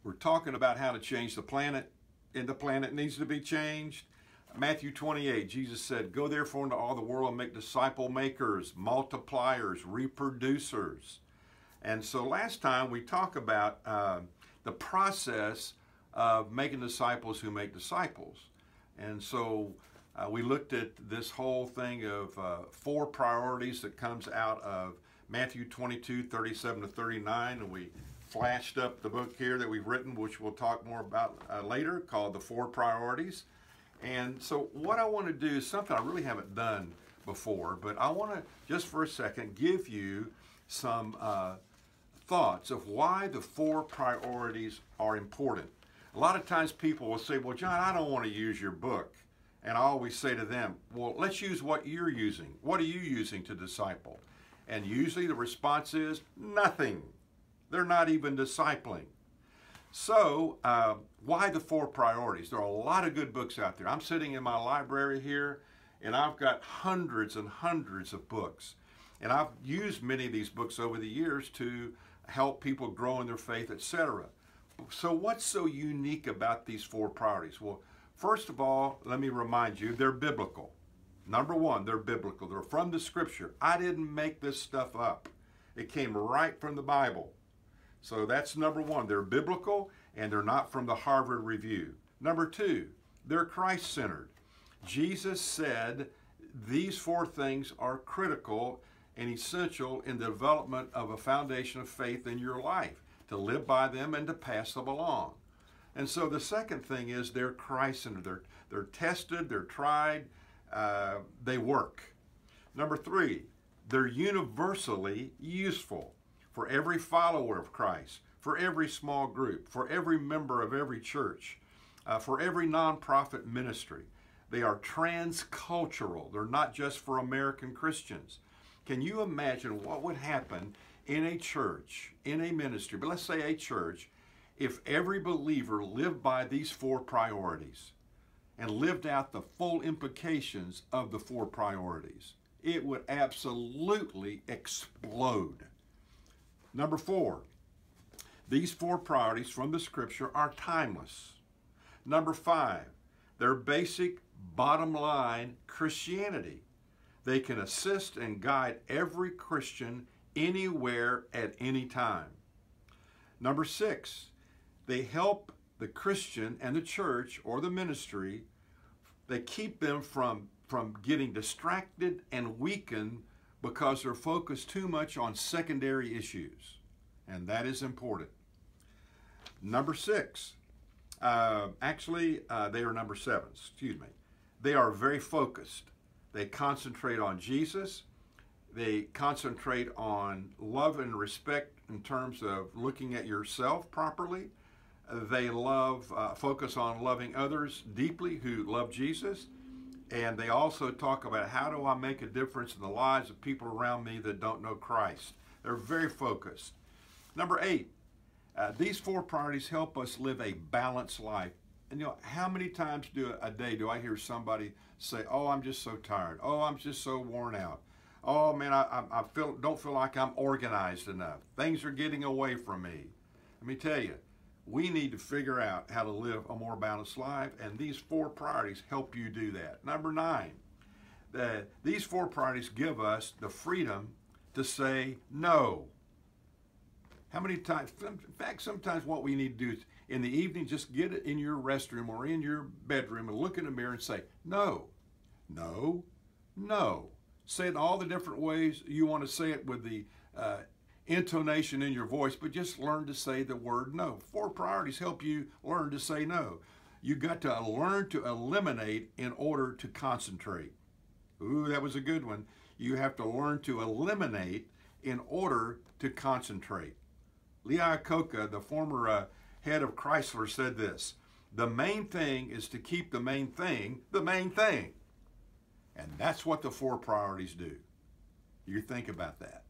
We're talking about how to change the planet, and the planet needs to be changed. Matthew 28, Jesus said, "Go therefore into all the world and make disciple makers, multipliers, reproducers." And so last time we talked about the process of making disciples who make disciples. And so we looked at this whole thing of 4 priorities that comes out of Matthew 22, 37 to 39, and we flashed up the book here that we've written, which we'll talk more about later, called The 4 Priorities. And so what I want to do is something I really haven't done before, but I want to, just for a second, give you some thoughts of why the 4 priorities are important. A lot of times people will say, "Well, John, I don't want to use your book." And I always say to them, "Well, let's use what you're using. What are you using to disciple?" And usually the response is, "Nothing. They're not even discipling." So, why the 4 priorities? There are a lot of good books out there. I'm sitting in my library here, and I've got hundreds and hundreds of books. And I've used many of these books over the years to help people grow in their faith, etc. So what's so unique about these 4 priorities? Well, first of all, let me remind you, they're biblical. Number 1, they're biblical. They're from the Scripture. I didn't make this stuff up. It came right from the Bible. So that's number 1. They're biblical, and they're not from the Harvard Review. Number 2, they're Christ-centered. Jesus said these 4 things are critical and essential in the development of a foundation of faith in your life, to live by them and to pass them along. And so the second thing is they're Christ-centered. They're tested, they're tried, they work. Number 3, they're universally useful for every follower of Christ, for every small group, for every member of every church, for every nonprofit ministry. They are transcultural. They're not just for American Christians. Can you imagine what would happen in a church, in a ministry, but let's say a church, if every believer lived by these 4 priorities and lived out the full implications of the 4 priorities? It would absolutely explode. Number 4, these 4 priorities from the Scripture are timeless. Number 5, they're basic, bottom line Christianity. They can assist and guide every Christian anywhere at any time. Number 6, they help the Christian and the church or the ministry. They keep them from getting distracted and weakened because they're focused too much on secondary issues. And that is important. Number 6, they are number 7, excuse me. They are very focused. They concentrate on Jesus. They concentrate on love and respect in terms of looking at yourself properly. They focus on loving others deeply who love Jesus. And they also talk about, how do I make a difference in the lives of people around me that don't know Christ? They're very focused. Number 8, these 4 priorities help us live a balanced life. And you know, how many times a day do I hear somebody say, "Oh, I'm just so tired. Oh, I'm just so worn out. Oh man, I don't feel like I'm organized enough. Things are getting away from me." Let me tell you, we need to figure out how to live a more balanced life, and these 4 priorities help you do that. Number 9, these 4 priorities give us the freedom to say no. How many times, in fact, sometimes what we need to do is in the evening, just get it in your restroom or in your bedroom and look in the mirror and say, "No, no, no." Say it in all the different ways you want to say it with the intonation in your voice, but just learn to say the word no. 4 priorities help you learn to say no. You got to learn to eliminate in order to concentrate. Ooh, that was a good one. You have to learn to eliminate in order to concentrate. Lee Iacocca, the former head of Chrysler, said this: "The main thing is to keep the main thing the main thing." And that's what the 4 priorities do. You think about that.